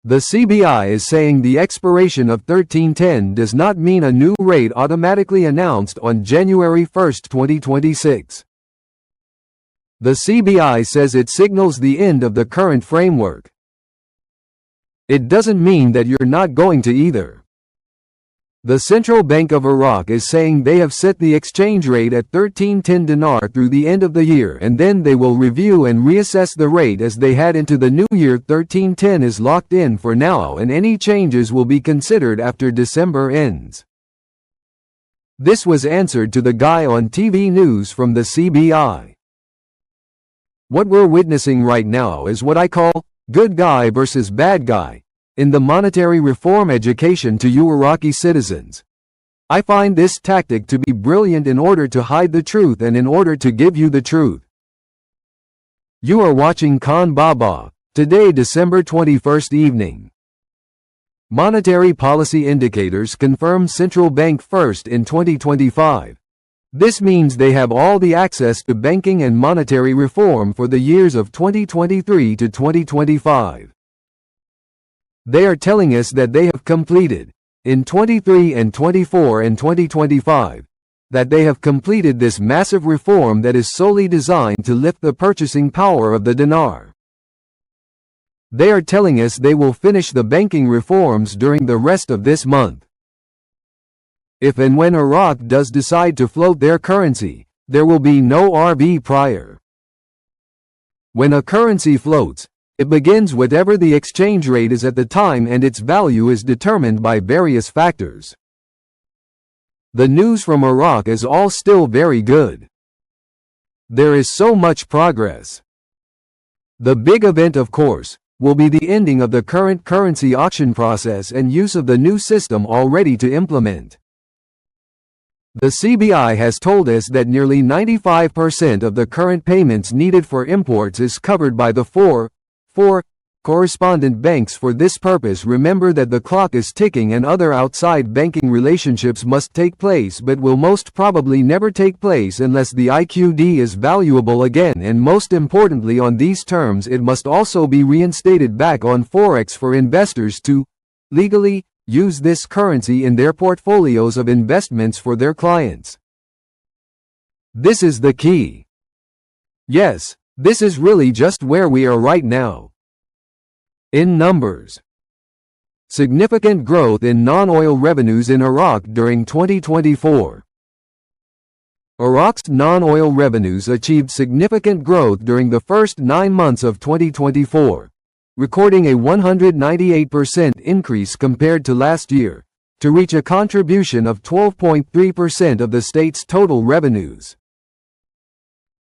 The CBI is saying the expiration of 1310 does not mean a new rate automatically announced on January 1, 2026. The CBI says it signals the end of the current framework. It doesn't mean that you're not going to either. The Central Bank of Iraq is saying they have set the exchange rate at 1310 dinar through the end of the year, and then they will review and reassess the rate as they head into the new year. 1310 is locked in for now, and any changes will be considered after December ends. This was answered to the guy on TV news from the CBI. What we're witnessing right now is what I call good guy versus bad guy in the monetary reform education to you Iraqi citizens. I find this tactic to be brilliant in order to hide the truth and in order to give you the truth. You are watching Khan Baba, today December 21st evening. Monetary policy indicators confirm central bank first in 2025. This means they have all the access to banking and monetary reform for the years of 2023 to 2025. They are telling us that they have completed, in 23 and 24 and 2025, that they have completed this massive reform that is solely designed to lift the purchasing power of the dinar. They are telling us they will finish the banking reforms during the rest of this month. If and when Iraq does decide to float their currency, there will be no RB prior. When a currency floats, it begins whatever the exchange rate is at the time, and its value is determined by various factors. The news from Iraq is all still very good. There is so much progress. The big event, of course, will be the ending of the current currency auction process and use of the new system already to implement. The CBI has told us that nearly 95% of the current payments needed for imports is covered by the four correspondent banks. For this purpose, remember that the clock is ticking and other outside banking relationships must take place, but will most probably never take place unless the IQD is valuable again, and most importantly, on these terms it must also be reinstated back on Forex for investors to legally use this currency in their portfolios of investments for their clients. This is the key. Yes, this is really just where we are right now. In numbers, significant growth in non-oil revenues in Iraq during 2024. Iraq's non-oil revenues achieved significant growth during the first 9 months of 2024, recording a 198% increase compared to last year, to reach a contribution of 12.3% of the state's total revenues.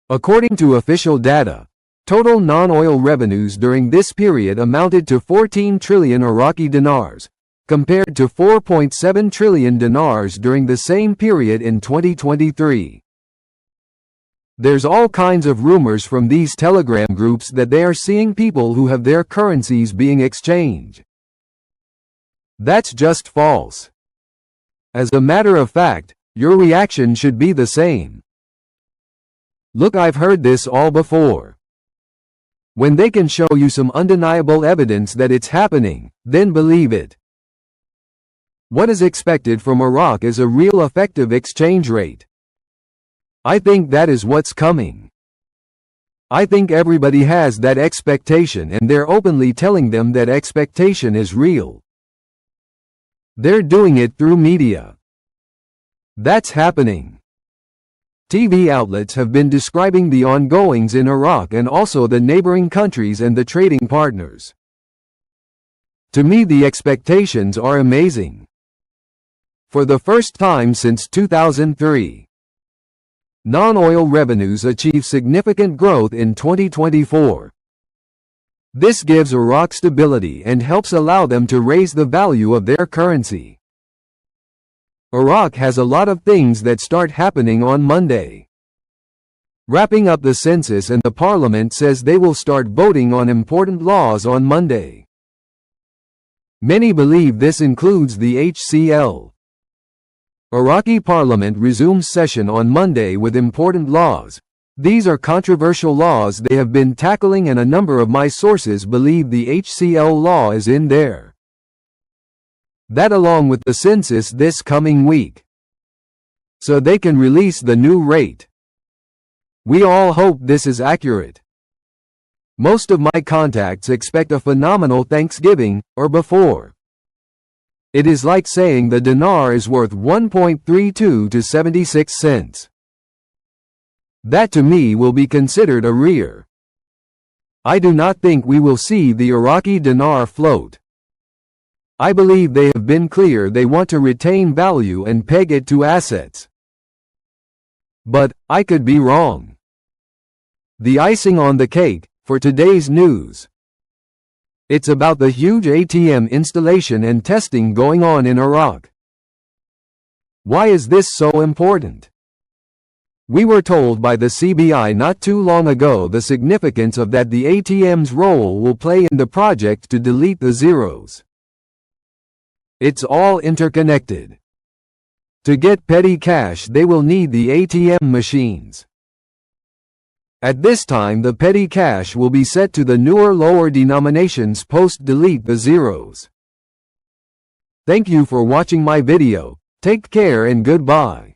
According to official data, total non-oil revenues during this period amounted to 14 trillion Iraqi dinars, compared to 4.7 trillion dinars during the same period in 2023. There's all kinds of rumors from these Telegram groups that they are seeing people who have their currencies being exchanged. That's just false. As a matter of fact, your reaction should be the same. Look, I've heard this all before. When they can show you some undeniable evidence that it's happening, then believe it. What is expected from Iraq is a real effective exchange rate. I think that is what's coming. I think everybody has that expectation, and they're openly telling them that expectation is real. They're doing it through media. That's happening. TV outlets have been describing the ongoings in Iraq and also the neighboring countries and the trading partners. To me, the expectations are amazing. For the first time since 2003, non-oil revenues achieve significant growth in 2024. This gives Iraq stability and helps allow them to raise the value of their currency. Iraq has a lot of things that start happening on Monday. Wrapping up the census, and the parliament says they will start voting on important laws on Monday. Many believe this includes the HCL. Iraqi parliament resumes session on Monday with important laws, These are controversial laws they have been tackling, and a number of my sources believe the HCL law is in there. That along with the census this coming week, so they can release the new rate. We all hope this is accurate. Most of my contacts expect a phenomenal Thanksgiving, or before. It is like saying the dinar is worth 1.32 to 76 cents. That to me will be considered a rear. I do not think we will see the Iraqi dinar float. I believe they have been clear they want to retain value and peg it to assets. But, I could be wrong. The icing on the cake, for today's news. It's about the huge ATM installation and testing going on in Iraq. Why is this so important? We were told by the CBI not too long ago the significance of that the ATM's role will play in the project to delete the zeros. It's all interconnected. To get petty cash they will need the ATM machines. At this time the petty cash will be set to the newer lower denominations post-delete the zeros. Thank you for watching my video. Take care and goodbye.